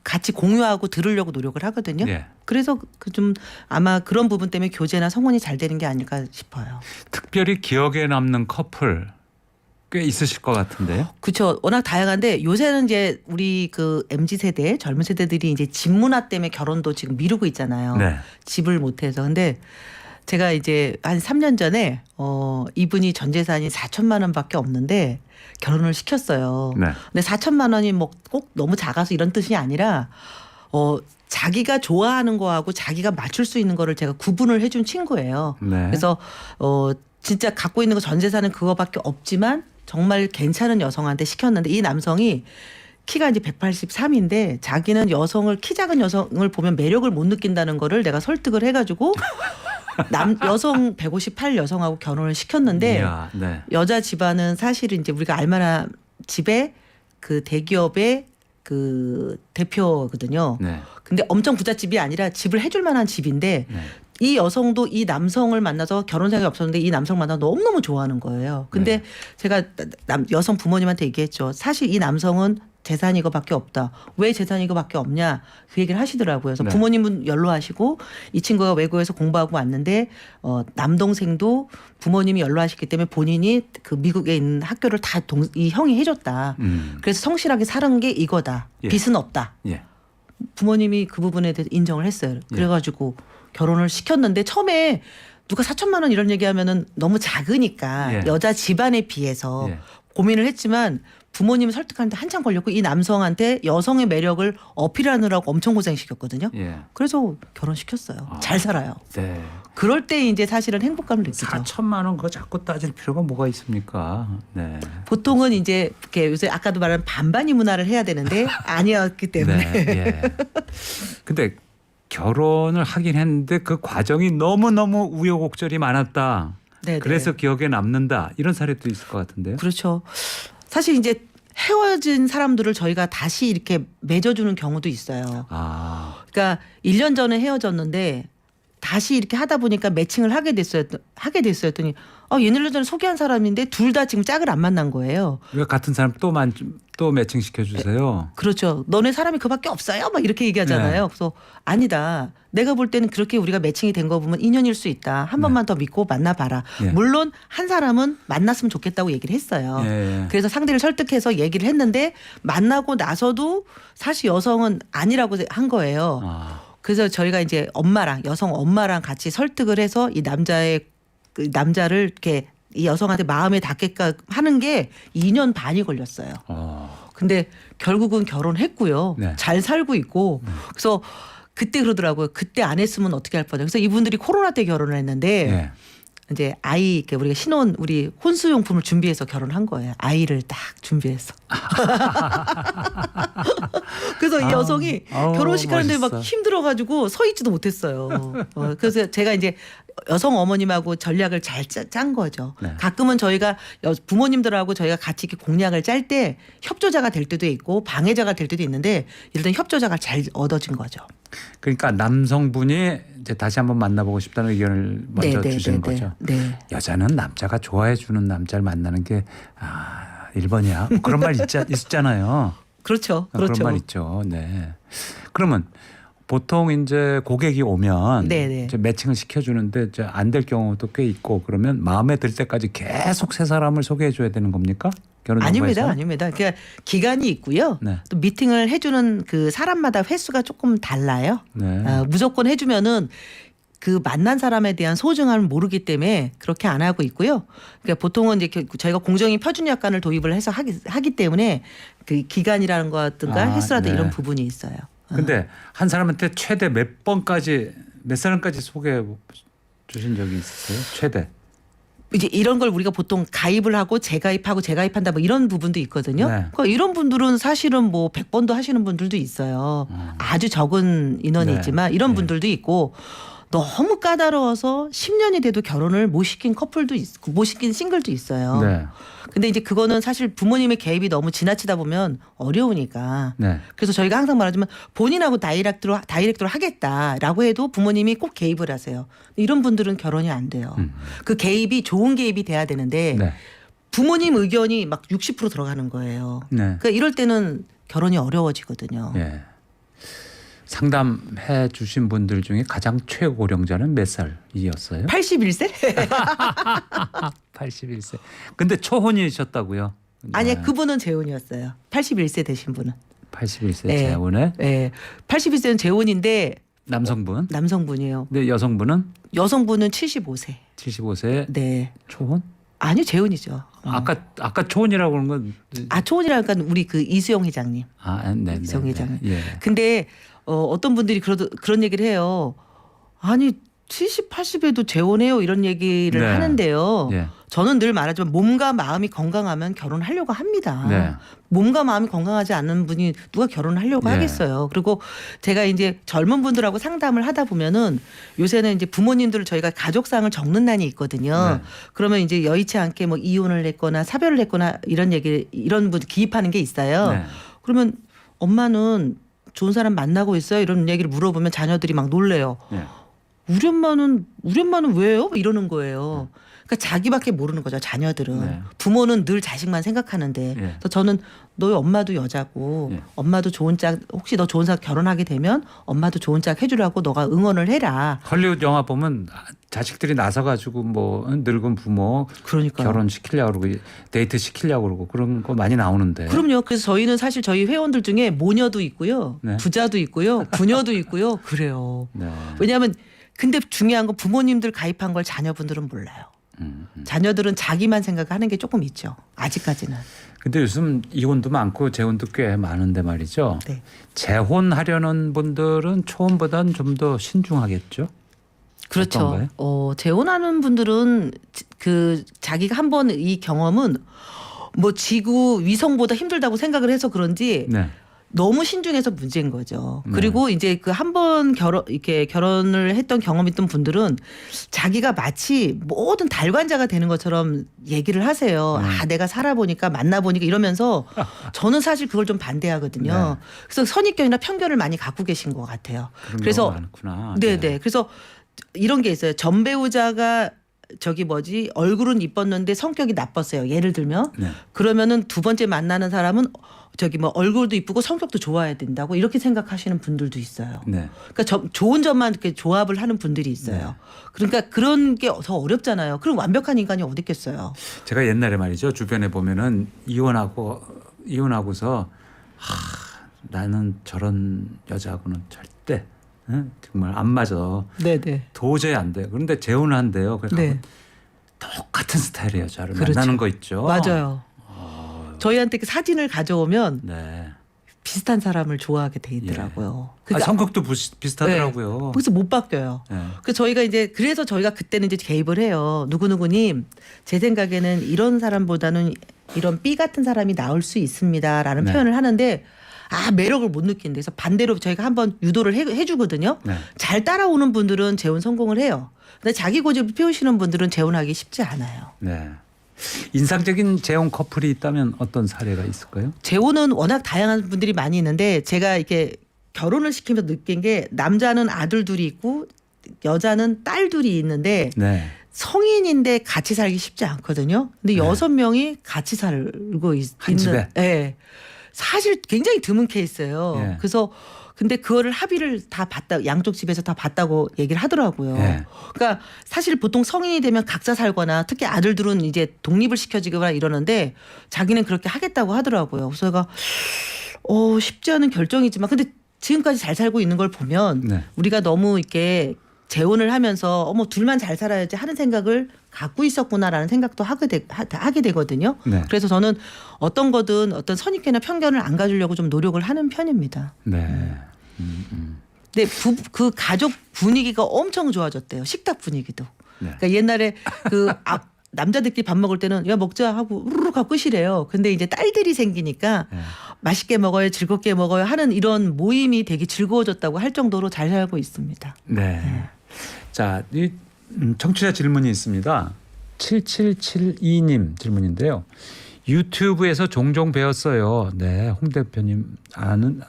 Speaker 2: 같이 공유하고 들으려고 노력을 하거든요.
Speaker 1: 네.
Speaker 2: 그래서 좀 아마 그런 부분 때문에 교제나 성혼이 잘 되는 게 아닐까 싶어요.
Speaker 1: 특별히 기억에 남는 커플 꽤 있으실 것 같은데요.
Speaker 2: 그렇죠. 워낙 다양한데 요새는 이제 우리 그 MZ 세대 젊은 세대들이 이제 집 문화 때문에 결혼도 지금 미루고 있잖아요.
Speaker 1: 네.
Speaker 2: 집을 못 해서. 근데 제가 이제 한 3년 전에 이분이 전 재산이 4천만 원밖에 없는데 결혼을 시켰어요.
Speaker 1: 네.
Speaker 2: 근데 4천만 원이 뭐 꼭 너무 작아서 이런 뜻이 아니라 자기가 좋아하는 거하고 자기가 맞출 수 있는 거를 제가 구분을 해준 친구예요.
Speaker 1: 네.
Speaker 2: 그래서 진짜 갖고 있는 거 전 재산은 그거밖에 없지만 정말 괜찮은 여성한테 시켰는데 이 남성이 키가 이제 183인데 자기는 키 작은 여성을 보면 매력을 못 느낀다는 거를 내가 설득을 해가지고 여성 158 여성하고 결혼을 시켰는데
Speaker 1: 이야, 네.
Speaker 2: 여자 집안은 사실은 이제 우리가 알만한 집에 그 대기업의 그 대표거든요.
Speaker 1: 네.
Speaker 2: 근데 엄청 부잣집이 아니라 집을 해줄 만한 집인데
Speaker 1: 네.
Speaker 2: 이 여성도 이 남성을 만나서 결혼 생각이 없었는데 이 남성 만나 너무너무 좋아하는 거예요. 근데
Speaker 1: 네.
Speaker 2: 제가 여성 부모님한테 얘기했죠. 사실 이 남성은 재산이 이거밖에 없다. 왜 재산이 이거밖에 없냐 그 얘기를 하시더라고요. 그래서
Speaker 1: 네.
Speaker 2: 부모님은 연로하시고 이 친구가 외국에서 공부하고 왔는데 남동생도 부모님이 연로하셨기 때문에 본인이 그 미국에 있는 학교를 다 이 형이 해줬다. 그래서 성실하게 사는 게 이거다.
Speaker 1: 예.
Speaker 2: 빚은 없다.
Speaker 1: 예.
Speaker 2: 부모님이 그 부분에 대해서 인정을 했어요. 그래가지고 결혼을 시켰는데 처음에 누가 4천만 원 이런 얘기하면은 너무 작으니까
Speaker 1: 예.
Speaker 2: 여자 집안에 비해서
Speaker 1: 예.
Speaker 2: 고민을 했지만 부모님을 설득하는데 한참 걸렸고 이 남성한테 여성의 매력을 어필하느라고 엄청 고생시켰거든요.
Speaker 1: 예.
Speaker 2: 그래서 결혼시켰어요. 잘 살아요.
Speaker 1: 네.
Speaker 2: 그럴 때 이제 사실은 행복감을 느끼죠.
Speaker 1: 4천만 원 그거 자꾸 따질 필요가 뭐가 있습니까? 네.
Speaker 2: 보통은 이제 이렇게 요새 아까도 말한 반반이 문화를 해야 되는데 아니었기 때문에.
Speaker 1: 네. 예. 근데 결혼을 하긴 했는데 그 과정이 너무너무 우여곡절이 많았다.
Speaker 2: 네네.
Speaker 1: 그래서 기억에 남는다. 이런 사례도 있을 것 같은데요.
Speaker 2: 그렇죠. 사실 이제 헤어진 사람들을 저희가 다시 이렇게 맺어주는 경우도 있어요. 그러니까 1년 전에 헤어졌는데 다시 이렇게 하다 보니까 매칭을 하게 됐어요. 했더니 얘네를 전에 소개한 사람인데 둘 다 지금 짝을 안 만난 거예요.
Speaker 1: 왜 같은 사람 또 매칭 시켜주세요.
Speaker 2: 그렇죠. 너네 사람이 그밖에 없어요. 막 이렇게 얘기하잖아요.
Speaker 1: 네.
Speaker 2: 그래서 아니다. 내가 볼 때는 그렇게 우리가 매칭이 된 거 보면 인연일 수 있다. 한 번만 더 믿고 만나봐라.
Speaker 1: 예.
Speaker 2: 물론 한 사람은 만났으면 좋겠다고 얘기를 했어요.
Speaker 1: 예.
Speaker 2: 그래서 상대를 설득해서 얘기를 했는데 만나고 나서도 사실 여성은 아니라고 한 거예요. 그래서 저희가 이제 여성 엄마랑 같이 설득을 해서 이 남자를 이렇게 이 여성한테 마음에 닿게끔 하는 게 2년 반이 걸렸어요. 근데 결국은 결혼했고요.
Speaker 1: 네.
Speaker 2: 잘 살고 있고. 그래서 그때 그러더라고요. 그때 안 했으면 어떻게 할 뻔해요. 그래서 이분들이 코로나 때 결혼을 했는데
Speaker 1: 예.
Speaker 2: 이제 우리가 우리 혼수용품을 준비해서 결혼한 거예요. 아이를 딱 준비해서. 그래서 이 여성이 결혼식 하는데 막
Speaker 1: 멋있어.
Speaker 2: 힘들어가지고 서 있지도 못했어요. 그래서 제가 이제 여성 어머님하고 전략을 잘 짠 거죠.
Speaker 1: 네.
Speaker 2: 가끔은 저희가 부모님들하고 저희가 같이 이렇게 공약을 짤 때 협조자가 될 때도 있고 방해자가 될 때도 있는데 일단 협조자가 잘 얻어진 거죠.
Speaker 1: 그러니까 남성분이 이제 다시 한번 만나보고 싶다는 의견을 먼저 주시는 거죠.
Speaker 2: 네.
Speaker 1: 여자는 남자가 좋아해 주는 남자를 만나는 게 1번이야. 뭐 그런 말 있잖아요.
Speaker 2: 그렇죠.
Speaker 1: 그런
Speaker 2: 그렇죠.
Speaker 1: 말 있죠. 네. 그러면 보통 이제 고객이 오면
Speaker 2: 네네.
Speaker 1: 이제 매칭을 시켜주는데 안 될 경우도 꽤 있고 그러면 마음에 들 때까지 계속 새 사람을 소개해줘야 되는 겁니까? 결혼정보에서?
Speaker 2: 아닙니다. 그러니까 기간이 있고요.
Speaker 1: 네.
Speaker 2: 또 미팅을 해주는 그 사람마다 횟수가 조금 달라요.
Speaker 1: 네.
Speaker 2: 무조건 해주면은 그 만난 사람에 대한 소중함을 모르기 때문에 그렇게 안 하고 있고요. 그러니까 보통은 이제 저희가 공정인 표준약관을 도입을 해서 하기 때문에 그 기간이라는 거든가 횟수라든
Speaker 1: 네.
Speaker 2: 이런 부분이 있어요.
Speaker 1: 근데 한 사람한테 최대 몇 사람까지 소개해 주신 적이 있으세요? 최대.
Speaker 2: 이제 이런 걸 우리가 보통 가입을 하고 재가입하고 재가입한다 뭐 이런 부분도 있거든요.
Speaker 1: 네.
Speaker 2: 그러니까 이런 분들은 사실은 뭐 100번도 하시는 분들도 있어요. 아주 적은 인원이
Speaker 1: 네.
Speaker 2: 있지만 이런
Speaker 1: 네.
Speaker 2: 분들도 있고 너무 까다로워서 10년이 돼도 결혼을 못 시킨 커플도 있고 못 시킨 싱글도 있어요.
Speaker 1: 네.
Speaker 2: 근데 이제 그거는 사실 부모님의 개입이 너무 지나치다 보면 어려우니까.
Speaker 1: 네.
Speaker 2: 그래서 저희가 항상 말하지만 본인하고 다이렉트로 하겠다라고 해도 부모님이 꼭 개입을 하세요. 이런 분들은 결혼이 안 돼요. 그 개입이 좋은 개입이 돼야 되는데
Speaker 1: 네.
Speaker 2: 부모님 의견이 막 60% 들어가는 거예요.
Speaker 1: 네.
Speaker 2: 그러니까 이럴 때는 결혼이 어려워지거든요.
Speaker 1: 예. 상담해 주신 분들 중에 가장 최고령자는 몇 살이었어요?
Speaker 2: 81세?
Speaker 1: 81세. 근데 초혼이셨다고요?
Speaker 2: 아니요.
Speaker 1: 네.
Speaker 2: 그분은 재혼이었어요. 81세 되신 분은.
Speaker 1: 81세
Speaker 2: 네.
Speaker 1: 재혼에
Speaker 2: 네. 81세는 재혼인데
Speaker 1: 남성분.
Speaker 2: 남성분이에요.
Speaker 1: 근데 여성분은
Speaker 2: 여성분은 75세.
Speaker 1: 75세
Speaker 2: 네.
Speaker 1: 초혼?
Speaker 2: 아니요. 재혼이죠.
Speaker 1: 아까 초혼이라고 그런 건
Speaker 2: 초혼이라니까 우리 그 이수영 회장님.
Speaker 1: 네.
Speaker 2: 이수영 회장님.
Speaker 1: 예.
Speaker 2: 근데 어떤 분들이 그런 얘기를 해요. 아니 70, 80에도 재혼해요 이런 얘기를
Speaker 1: 네.
Speaker 2: 하는데요.
Speaker 1: 예.
Speaker 2: 저는 늘 말하지만 몸과 마음이 건강하면 결혼하려고 합니다.
Speaker 1: 네.
Speaker 2: 몸과 마음이 건강하지 않은 분이 누가 결혼하려고
Speaker 1: 네.
Speaker 2: 하겠어요. 그리고 제가 이제 젊은 분들하고 상담을 하다 보면은 요새는 이제 부모님들을 저희가 가족상을 적는 난이 있거든요.
Speaker 1: 네.
Speaker 2: 그러면 이제 여의치 않게 뭐 이혼을 했거나 사별을 했거나 이런 분 기입하는 게 있어요.
Speaker 1: 네.
Speaker 2: 그러면 엄마는 좋은 사람 만나고 있어요? 이런 얘기를 물어보면 자녀들이 막 놀래요.
Speaker 1: 네.
Speaker 2: 우리 엄마는 왜요? 이러는 거예요. 그러니까 자기밖에 모르는 거죠. 자녀들은.
Speaker 1: 네.
Speaker 2: 부모는 늘 자식만 생각하는데.
Speaker 1: 네.
Speaker 2: 그래서 저는 너희 엄마도 여자고
Speaker 1: 네.
Speaker 2: 엄마도 좋은 짝 혹시 너 좋은 짝 결혼하게 되면 엄마도 좋은 짝 해주라고 너가 응원을 해라.
Speaker 1: 헐리우드 영화 보면 자식들이 나서가지고 뭐 늙은 부모
Speaker 2: 그러니까
Speaker 1: 결혼시키려고 그러고 데이트 시키려고 그러고 그런 거 많이 나오는데.
Speaker 2: 그럼요. 그래서 저희는 사실 저희 회원들 중에 모녀도 있고요.
Speaker 1: 네.
Speaker 2: 부자도 있고요. 부녀도 있고요. 그래요.
Speaker 1: 네.
Speaker 2: 왜냐하면 근데 중요한 건 부모님들 가입한 걸 자녀분들은 몰라요. 자녀들은 자기만 생각하는 게 조금 있죠. 아직까지는.
Speaker 1: 근데 요즘 이혼도 많고 재혼도 꽤 많은데 말이죠.
Speaker 2: 네.
Speaker 1: 재혼하려는 분들은 초혼보다는 좀 더 신중하겠죠.
Speaker 2: 그렇죠.
Speaker 1: 어떤가요?
Speaker 2: 재혼하는 분들은 그 자기가 한번 이 경험은 뭐 지구 위성보다 힘들다고 생각을 해서 그런지
Speaker 1: 네.
Speaker 2: 너무 신중해서 문제인 거죠.
Speaker 1: 네.
Speaker 2: 그리고 이제 그 한 번 결혼을 했던 경험이 있던 분들은 자기가 마치 모든 달관자가 되는 것처럼 얘기를 하세요. 내가 살아보니까 만나보니까 이러면서 저는 사실 그걸 좀 반대하거든요.
Speaker 1: 네.
Speaker 2: 그래서 선입견이나 편견을 많이 갖고 계신 것 같아요.
Speaker 1: 그런
Speaker 2: 그래서
Speaker 1: 경우가 많구나.
Speaker 2: 네네. 그래서 이런 게 있어요. 전 배우자가 얼굴은 이뻤는데 성격이 나빴어요. 예를 들면
Speaker 1: 네.
Speaker 2: 그러면은 두 번째 만나는 사람은 얼굴도 이쁘고 성격도 좋아야 된다고 이렇게 생각하시는 분들도 있어요.
Speaker 1: 네.
Speaker 2: 그러니까 좋은 점만 이렇게 조합을 하는 분들이 있어요. 그러니까 그런 게 더 어렵잖아요. 그럼 완벽한 인간이 어디 있겠어요.
Speaker 1: 제가 옛날에 말이죠. 주변에 보면은 이혼하고서 나는 저런 여자하고는 절대 정말 안 맞아.
Speaker 2: 네네.
Speaker 1: 도저히 안 돼. 그런데 재혼을 한대요. 그래서
Speaker 2: 네.
Speaker 1: 똑같은 스타일의 여자를
Speaker 2: 그렇죠.
Speaker 1: 만나는 거 있죠.
Speaker 2: 맞아요. 저희한테 그 사진을 가져오면
Speaker 1: 네.
Speaker 2: 비슷한 사람을 좋아하게 돼 있더라고요.
Speaker 1: 성격도 비슷하더라고요.
Speaker 2: 그래서 못 바뀌어요.
Speaker 1: 네.
Speaker 2: 그래서 저희가 그때는 이제 개입을 해요. 누구누구님, 제 생각에는 이런 사람보다는 이런 B 같은 사람이 나올 수 있습니다라는
Speaker 1: 네.
Speaker 2: 표현을 하는데 매력을 못 느낀대. 그래서 반대로 저희가 한번 유도를 해주거든요.
Speaker 1: 네.
Speaker 2: 잘 따라오는 분들은 재혼 성공을 해요. 근데 자기 고집을 피우시는 분들은 재혼하기 쉽지 않아요.
Speaker 1: 네. 인상적인 재혼 커플이 있다면 어떤 사례가 있을까요?
Speaker 2: 재혼은 워낙 다양한 분들이 많이 있는데 제가 이렇게 결혼을 시키면서 느낀 게 남자는 아들 둘이 있고 여자는 딸 둘이 있는데
Speaker 1: 네.
Speaker 2: 성인인데 같이 살기 쉽지 않거든요. 근데
Speaker 1: 네.
Speaker 2: 6명이 같이 살고
Speaker 1: 한 집에?
Speaker 2: 네. 사실 굉장히 드문 케이스예요.
Speaker 1: 예.
Speaker 2: 그래서 근데 그거를 합의를 다 봤다, 양쪽 집에서 다 봤다고 얘기를 하더라고요.
Speaker 1: 예.
Speaker 2: 그러니까 사실 보통 성인이 되면 각자 살거나 특히 아들들은 이제 독립을 시켜주거나 이러는데 자기는 그렇게 하겠다고 하더라고요. 그래서 제가 쉽지 않은 결정이지만 근데 지금까지 잘 살고 있는 걸 보면
Speaker 1: 네.
Speaker 2: 우리가 너무 이렇게 재혼을 하면서 둘만 잘 살아야지 하는 생각을 갖고 있었구나라는 생각도 하게 되거든요.
Speaker 1: 네.
Speaker 2: 그래서 저는 어떤 거든 어떤 선입견이나 편견을 안 가지려고 좀 노력을 하는 편입니다.
Speaker 1: 네.
Speaker 2: 근데 그 가족 분위기가 엄청 좋아졌대요. 식탁 분위기도.
Speaker 1: 네.
Speaker 2: 그러니까 옛날에 남자들끼리 밥 먹을 때는 야 먹자 하고 우르르 하고 끝이래요. 근데 이제 딸들이 생기니까
Speaker 1: 네.
Speaker 2: 맛있게 먹어요, 즐겁게 먹어요 하는 이런 모임이 되게 즐거워졌다고 할 정도로 잘 살고 있습니다.
Speaker 1: 네. 자, 이 청취자 질문이 있습니다. 7772님 질문인데요. 유튜브에서 종종 배웠어요. 네, 홍 대표님 아는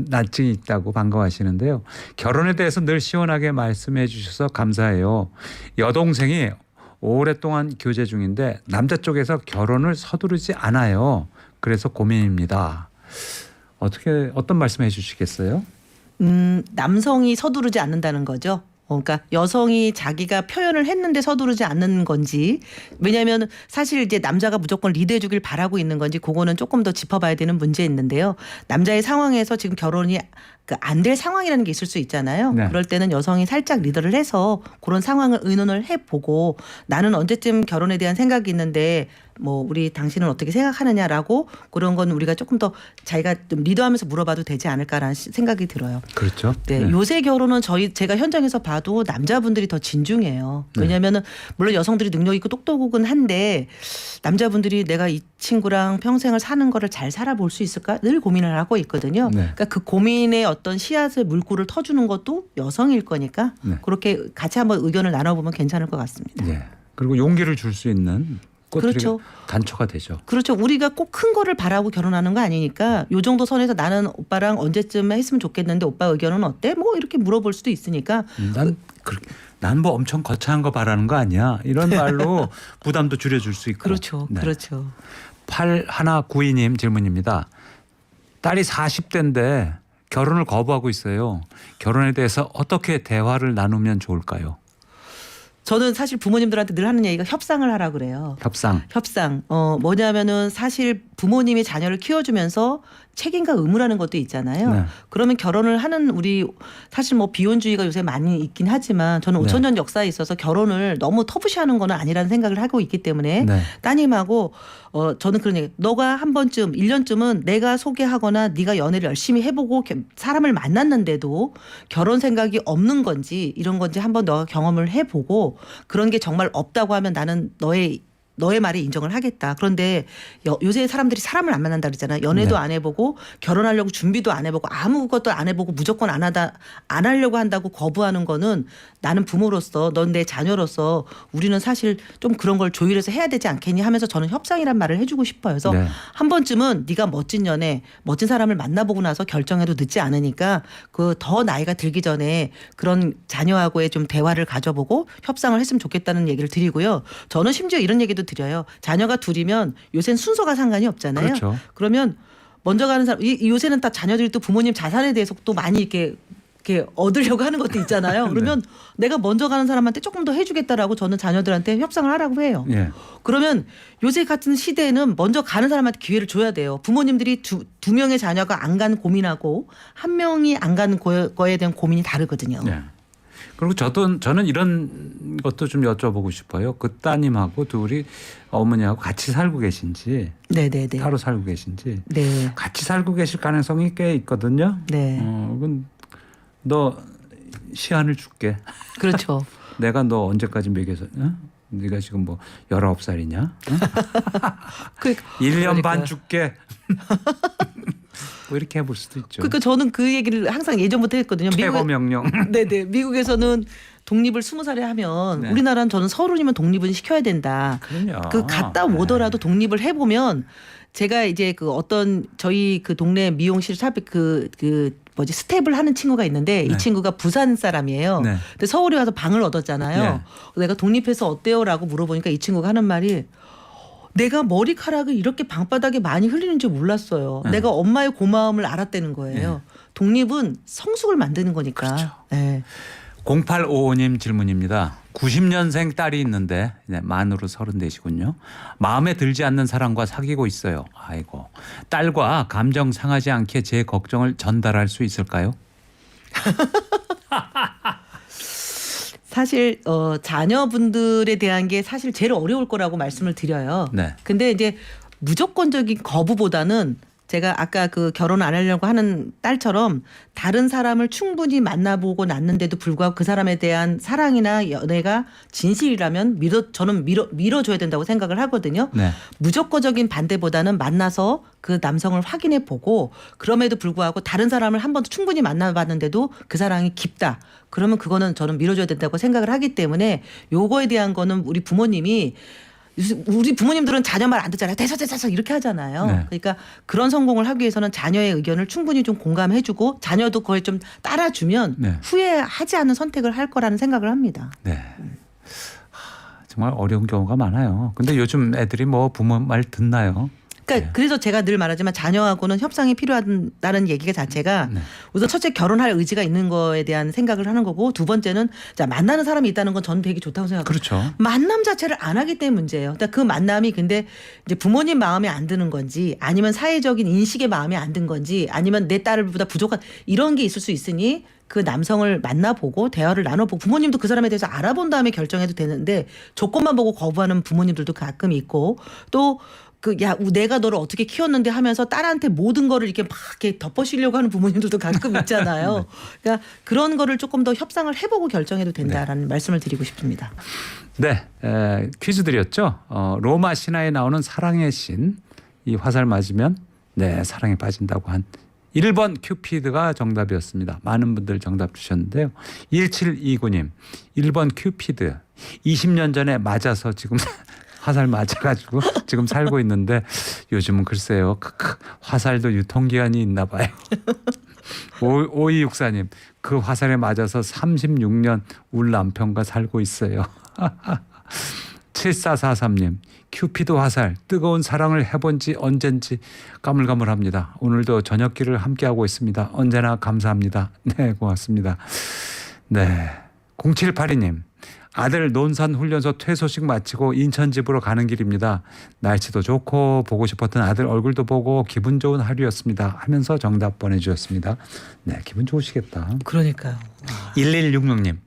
Speaker 1: 낯이 있다고 반가워하시는데요. 결혼에 대해서 늘 시원하게 말씀해 주셔서 감사해요. 여동생이 오랫동안 교제 중인데 남자 쪽에서 결혼을 서두르지 않아요. 그래서 고민입니다. 어떤 말씀해 주시겠어요?
Speaker 2: 남성이 서두르지 않는다는 거죠. 그러니까 여성이 자기가 표현을 했는데 서두르지 않는 건지 왜냐하면 사실 이제 남자가 무조건 리드해 주길 바라고 있는 건지 그거는 조금 더 짚어봐야 되는 문제 있는데요. 남자의 상황에서 지금 결혼이 안 될 상황이라는 게 있을 수 있잖아요.
Speaker 1: 네.
Speaker 2: 그럴 때는 여성이 살짝 리더를 해서 그런 상황을 의논을 해보고 나는 언제쯤 결혼에 대한 생각이 있는데 우리 당신은 어떻게 생각하느냐라고 그런 건 우리가 조금 더 자기가 좀 리더하면서 물어봐도 되지 않을까라는 생각이 들어요.
Speaker 1: 그렇죠.
Speaker 2: 네, 요새 결혼은 제가 현장에서 봐도 남자분들이 더 진중해요. 왜냐하면은 물론 여성들이 능력 있고 똑똑은 한데 남자분들이 내가 이 친구랑 평생을 사는 거를 잘 살아볼 수 있을까 늘 고민을 하고 있거든요.
Speaker 1: 네.
Speaker 2: 그러니까 그 고민의 어떤 씨앗을 물꼬를 터주는 것도 여성일 거니까
Speaker 1: 네.
Speaker 2: 그렇게 같이 한번 의견을 나눠보면 괜찮을 것 같습니다.
Speaker 1: 네. 그리고 용기를 줄 수 있는 것들이
Speaker 2: 그렇죠.
Speaker 1: 단초가 되죠.
Speaker 2: 그렇죠. 우리가 꼭 큰 거를 바라고 결혼하는 거 아니니까 요 정도 선에서 나는 오빠랑 언제쯤 했으면 좋겠는데 오빠 의견은 어때? 이렇게 물어볼 수도 있으니까.
Speaker 1: 난 뭐 엄청 거창한 거 바라는 거 아니야. 이런 말로 부담도 줄여줄 수 있고.
Speaker 2: 그렇죠.
Speaker 1: 네.
Speaker 2: 그렇죠.
Speaker 1: 8192님 질문입니다. 딸이 40대인데 결혼을 거부하고 있어요. 결혼에 대해서 어떻게 대화를 나누면 좋을까요?
Speaker 2: 저는 사실 부모님들한테 늘 하는 얘기가 협상을 하라 그래요.
Speaker 1: 협상.
Speaker 2: 뭐냐면은 사실 부모님이 자녀를 키워주면서 책임과 의무라는 것도 있잖아요.
Speaker 1: 네.
Speaker 2: 그러면 결혼을 하는 우리 사실 비혼주의가 요새 많이 있긴 하지만 저는
Speaker 1: 네.
Speaker 2: 5,000년 역사에 있어서 결혼을 너무 터부시하는 건 아니라는 생각을 하고 있기 때문에
Speaker 1: 네.
Speaker 2: 따님하고 저는 그런 얘기. 너가 한 번쯤 1년쯤은 내가 소개하거나 네가 연애를 열심히 해보고 사람을 만났는데도 결혼 생각이 없는 건지 이런 건지 한번 너가 경험을 해보고 그런 게 정말 없다고 하면 나는 너의 말에 인정을 하겠다. 그런데 요새 사람들이 사람을 안 만난다 그러잖아요. 연애도
Speaker 1: 네.
Speaker 2: 안 해보고 결혼하려고 준비도 안 해보고 아무것도 안 해보고 무조건 안 하려고 한다고 거부하는 거는 나는 부모로서 넌 내 자녀로서 우리는 사실 좀 그런 걸 조율해서 해야 되지 않겠니 하면서 저는 협상이란 말을 해주고 싶어요. 그래서
Speaker 1: 네.
Speaker 2: 한 번쯤은 네가 멋진 사람을 만나보고 나서 결정해도 늦지 않으니까 그 더 나이가 들기 전에 그런 자녀하고의 좀 대화를 가져보고 협상을 했으면 좋겠다는 얘기를 드리고요. 저는 심지어 이런 얘기도 드려요. 자녀가 둘이면 요새는 순서가 상관이 없잖아요.
Speaker 1: 그렇죠.
Speaker 2: 그러면 먼저 가는 사람 요새는 다 자녀들이 또 부모님 자산에 대해서 또 많이 이렇게 얻으려고 하는 것도 있잖아요. 그러면 내가 먼저 가는 사람한테 조금 더 해주겠다라고 저는 자녀들한테 협상을 하라고 해요.
Speaker 1: 예.
Speaker 2: 그러면 요새 같은 시대에는 먼저 가는 사람한테 기회를 줘야 돼요. 부모님들이 두 명의 자녀가 안 간 고민하고 한 명이 안 가는 거에 대한 고민이 다르거든요.
Speaker 1: 예. 그리고 저는 이런 것도 좀 여쭤보고 싶어요. 그 따님하고 둘이 어머니하고 같이 살고 계신지
Speaker 2: 네네네.
Speaker 1: 따로 살고 계신지
Speaker 2: 네.
Speaker 1: 같이 살고 계실 가능성이 꽤 있거든요.
Speaker 2: 네.
Speaker 1: 그건 너 시한을 줄게.
Speaker 2: 그렇죠.
Speaker 1: 내가 너 언제까지 먹여서 네가 지금 19살이냐? 1년 반
Speaker 2: 그러니까요.
Speaker 1: 줄게. 이렇게 해볼 수도 있죠.
Speaker 2: 그러니까 저는 그 얘기를 항상 예전부터 했거든요.
Speaker 1: 최고 명령.
Speaker 2: 네네. 미국에서는 독립을 20살에 하면
Speaker 1: 네.
Speaker 2: 우리나라는 저는 서른이면 독립은 시켜야 된다.
Speaker 1: 그럼요.
Speaker 2: 그 갔다 오더라도 독립을 해보면 제가 이제 저희 그 동네 미용실 샵에 스텝을 하는 친구가 있는데
Speaker 1: 네.
Speaker 2: 이 친구가 부산 사람이에요.
Speaker 1: 네.
Speaker 2: 근데 서울에 와서 방을 얻었잖아요.
Speaker 1: 네.
Speaker 2: 내가 독립해서 어때요라고 물어보니까 이 친구가 하는 말이 내가 머리카락을 이렇게 방바닥에 많이 흘리는 줄 몰랐어요. 내가 엄마의 고마움을 알았다는 거예요. 독립은 성숙을 만드는 거니까.
Speaker 1: 그렇죠.
Speaker 2: 네.
Speaker 1: 0855님 질문입니다. 90년생 딸이 있는데 만으로 34시군요. 마음에 들지 않는 사람과 사귀고 있어요. 아이고. 딸과 감정 상하지 않게 제 걱정을 전달할 수 있을까요?
Speaker 2: 사실 자녀분들에 대한 게 사실 제일 어려울 거라고 말씀을 드려요.
Speaker 1: 네.
Speaker 2: 근데 이제 무조건적인 거부보다는 제가 아까 그 결혼 안 하려고 하는 딸처럼 다른 사람을 충분히 만나보고 났는데도 불구하고 그 사람에 대한 사랑이나 연애가 진실이라면 저는 밀어줘야 된다고 생각을 하거든요.
Speaker 1: 네.
Speaker 2: 무조건적인 반대보다는 만나서 그 남성을 확인해 보고 그럼에도 불구하고 다른 사람을 한 번도 충분히 만나봤는데도 그 사랑이 깊다. 그러면 그거는 저는 밀어줘야 된다고 생각을 하기 때문에 요거에 대한 거는 우리 부모님들은 자녀 말 안 듣잖아요. 됐어 이렇게 하잖아요.
Speaker 1: 네.
Speaker 2: 그러니까 그런 성공을 하기 위해서는 자녀의 의견을 충분히 좀 공감해주고 자녀도 그걸 좀 따라주면
Speaker 1: 네.
Speaker 2: 후회하지 않는 선택을 할 거라는 생각을 합니다.
Speaker 1: 네. 정말 어려운 경우가 많아요. 근데 요즘 애들이 뭐 부모 말 듣나요?
Speaker 2: 그러니까
Speaker 1: 네.
Speaker 2: 그래서 제가 늘 말하지만 자녀하고는 협상이 필요하다는 얘기가 자체가
Speaker 1: 네.
Speaker 2: 우선 첫째 결혼할 의지가 있는 거에 대한 생각을 하는 거고 두 번째는 자 만나는 사람이 있다는 건 저는 되게 좋다고 생각해요.
Speaker 1: 그렇죠.
Speaker 2: 만남 자체를 안 하기 때문에 문제예요. 그러니까 그 만남이 근데 이제 부모님 마음에 안 드는 건지 아니면 사회적인 인식에 마음에 안 든 건지 아니면 내 딸보다 부족한 이런 게 있을 수 있으니 그 남성을 만나보고 대화를 나눠보고 부모님도 그 사람에 대해서 알아본 다음에 결정해도 되는데 조건만 보고 거부하는 부모님들도 가끔 있고 또 내가 너를 어떻게 키웠는데 하면서 딸한테 모든 거를 이렇게 막 이렇게 덮어씌려고 하는 부모님들도 가끔 있잖아요. 그러니까 그런 거를 조금 더 협상을 해보고 결정해도 된다라는 말씀을 드리고 싶습니다.
Speaker 1: 네, 퀴즈 드렸죠. 로마 신화에 나오는 사랑의 신, 이 화살 맞으면 네 사랑에 빠진다고 한 1번 큐피드가 정답이었습니다. 많은 분들 정답 주셨는데요. 1729님 1번 큐피드 20년 전에 맞아서 지금 화살 맞아가지고 지금 살고 있는데 요즘은 글쎄요. 화살도 유통기한이 있나 봐요. 5264님 그 화살에 맞아서 36년 울 남편과 살고 있어요. 7443님 큐피드 화살 뜨거운 사랑을 해본 지 언젠지 가물가물합니다. 오늘도 저녁길을 함께하고 있습니다. 언제나 감사합니다. 네 고맙습니다. 네 0782님 아들 논산훈련소 퇴소식 마치고 인천 집으로 가는 길입니다. 날씨도 좋고 보고 싶었던 아들 얼굴도 보고 기분 좋은 하루였습니다. 하면서 정답 보내주셨습니다. 네, 기분 좋으시겠다.
Speaker 2: 그러니까요.
Speaker 1: 1166님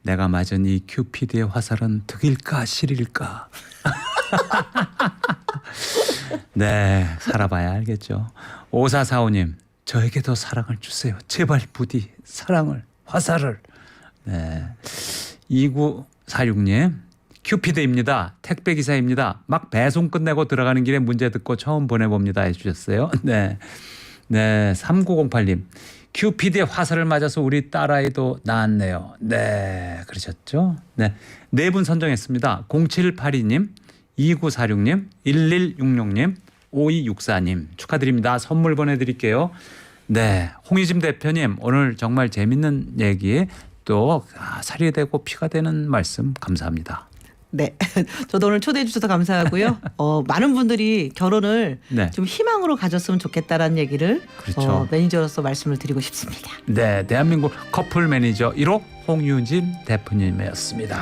Speaker 1: 내가 맞은 이 큐피드의 화살은 득일까 실일까. 네, 살아봐야 알겠죠. 5445님 저에게도 사랑을 주세요. 제발 부디 사랑을 화살을. 네. 2946님 큐피드입니다. 택배기사입니다. 막 배송 끝내고 들어가는 길에 문제 듣고 처음 보내봅니다 해주셨어요. 네, 3908님 큐피드의 화살을 맞아서 우리 딸아이도 낳았네요. 네 그러셨죠. 네 분 선정했습니다. 0782님 2946님 1166님 5264님 축하드립니다. 선물 보내드릴게요. 네 홍희짐 대표님 오늘 정말 재밌는 얘기 또 살이 되고 피가 되는 말씀 감사합니다.
Speaker 2: 네, 저도 오늘 초대해 주셔서 감사하고요. 많은 분들이 결혼을
Speaker 1: 네.
Speaker 2: 좀 희망으로 가졌으면 좋겠다라는 얘기를
Speaker 1: 그렇죠.
Speaker 2: 매니저로서 말씀을 드리고 싶습니다.
Speaker 1: 네, 대한민국 커플 매니저 1호 홍유진 대표님이었습니다.